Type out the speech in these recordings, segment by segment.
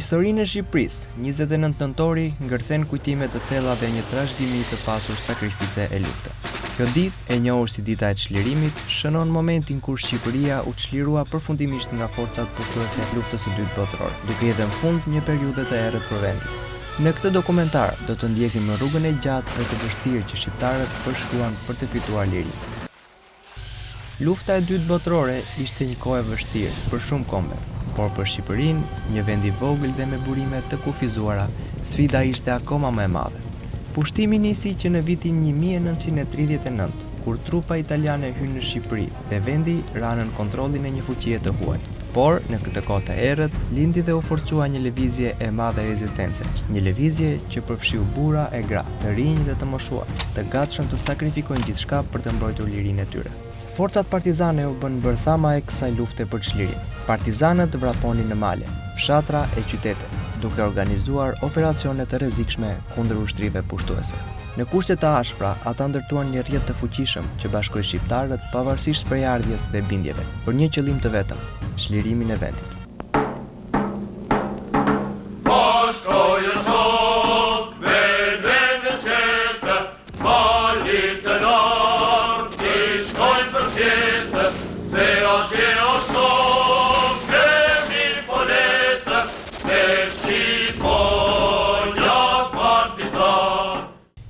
Historinë e Shqipërisë, 29 nëntori ngërthen kujtime të thella dhe një trashëgimi të pasur sakrifice e lufte. Kjo ditë, e njohur si dita e çlirimit, shënon momentin kur Shqipëria u çlirua përfundimisht nga forcat pushtuese të luftës së dytë botërore, duke dhënë fund një periudhe të errët për vendin. Në këtë dokumentar do të ndjekim në rrugën e gjatë dhe të vështirë që shqiptarët përshkruan për të fituar lirinë. Lufta e dytë botërore ishte një kohë e vështirë për shumë kombe, por për Shqipërinë, një vend i vogël dhe me burime të kufizuara, sfida ishte akoma më e madhe. Pushtimi nisi që në vitin 1939, kur trupa italiane hyn në Shqipëri dhe vendi ra nën kontrollin e një fuqie të huaj. Por, në këtë kohë të errët, lindi dhe u forcua një lëvizje e madhe rezistence, një lëvizje që përfshiu burra e gra, të rinj dhe të moshuar, të gatshëm të sakrifikojnë gjithçka për të mbrojtur lirinë e tyre. Forcat partizane u bën bërthama e kësaj lufte për çlirim. Partizanët vraponin në male, fshatra e qytete, duke organizuar operacione të rrezikshme kundër ushtrive pushtuese. Në kushte të ashpra, ata ndërtuan një rrjet të fuqishëm që bashkoi shqiptarët pavarësisht përjardhjes dhe bindjeve, për një qëllim të vetëm, çlirimin e vendit.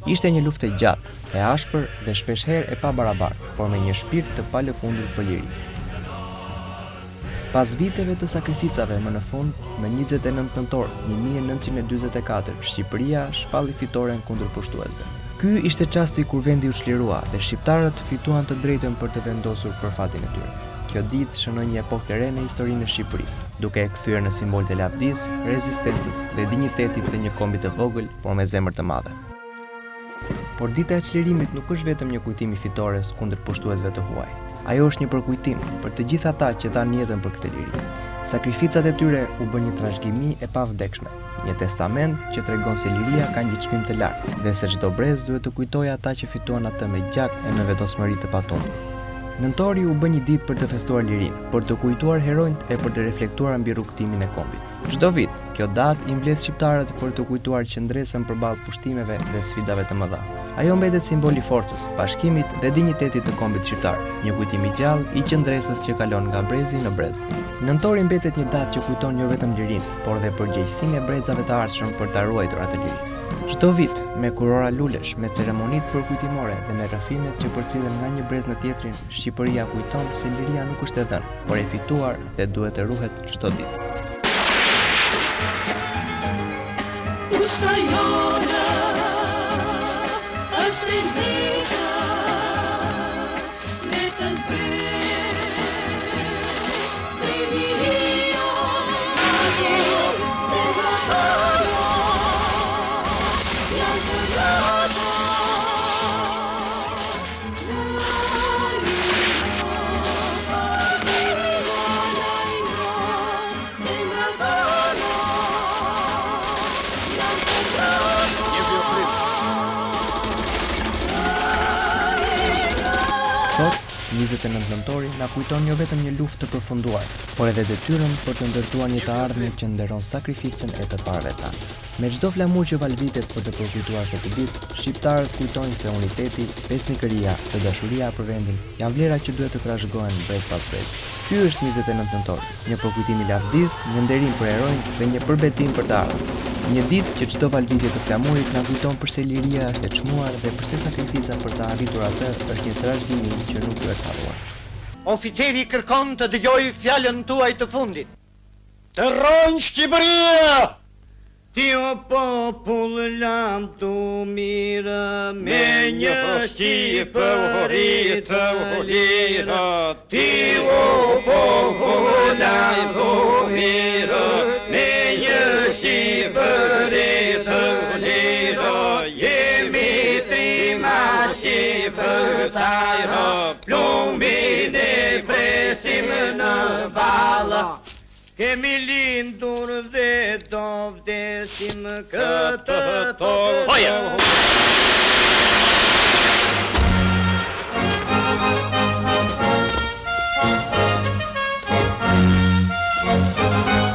Ishte një luftë e gjatë, e ashpër dhe shpeshherë e pabarabartë, por me një shpirt të palëkundur për liri. Pas viteve të sakrificave më në fund, më 29 nëntor 1944, Shqipëria shpalli fitoren kundër pushtuesve. Ky ishte çasti kur vendi u çlirua dhe shqiptarët fituan të drejtën për të vendosur për fatin e tyre. Kjo ditë shënon një epokë të re në historinë e Shqipërisë, duke e kthyer në simbol të lavdisë, rezistencës dhe dinjitetit të një kombi të vogël, por me zemër të madhe. Por dita e çlirimit nuk është vetëm një kujtim i fitores kundër pushtuesve të huaj. Ajo është një përkujtim për të gjithë ata që dhanë jetën për këtë liri. Sakrificat e tyre u bën një trashëgimi e pavdekshme, një testament që tregon se liria ka një çmim të lartë dhe se çdo brez duhet të kujtojë ata që fituan atë me gjak e me vetosmëri të patundur. Nëntori u bë një ditë për të festuar lirinë, për të kujtuar heronjtë e për të reflektuar mbi rrugtimin e kombit. Çdo vit, kjo datë i mbledh shqiptarët për të kujtuar qëndresën përballë pushtimeve dhe sfidave të mëdha. Ajo mbetet simbol i forcës, bashkimit dhe dinjitetit të kombit shqiptar, një kujtim i gjallë i qëndresës që kalon nga brezi në brez. Nëntori mbetet një datë që kujton jo vetëm lirinë, por dhe përgjegjësinë e brezave të ardhshëm për ta ruajtur atë liri. Çdo vit, me kurora lulesh, me ceremonitë përkujtimore dhe me rrafimet që përcillen nga një brez në tjetrin, Shqipëria kujton se liria nuk është e dhënë, por e fituar dhe duhet të ruhet çdo ditë. Sot, 29 nëntori na kujton jo vetëm një luftë të përfunduar, por edhe detyrën për të ndërtuar një të ardhme që nderon sakrificën e të parëve tanë. Me çdo flamur që valvitet për të përkujtuar këtë ditë, shqiptarët kujtojnë se uniteti, besnikëria dhe dashuria për vendin janë vlera që duhet të trashëgohen brez pas brez. Ky është 29 nëntor, një përkujtim i lavdisë, një nderim për heronjtë dhe një përbetim për të ardhmen. Një ditë që çdo valvitje të flamurit na kujton përse liria është e çmuar dhe përse sakrifica për të arritur atë është një trashëgimi që nuk duhet harruar. Oficeri kërkon të dëgjoj fjalën tuaj të fundit. Të rronjë Shqipëria! Ti o popull lam të mirë, me një Shqipëri të lirë. Ti o popull lam të mirë, me një Shqipëri të lirë. Jemi trima shqiptarë, plumbin e presim në valë. Kemi lindur dhe do vdesim këtë tokë.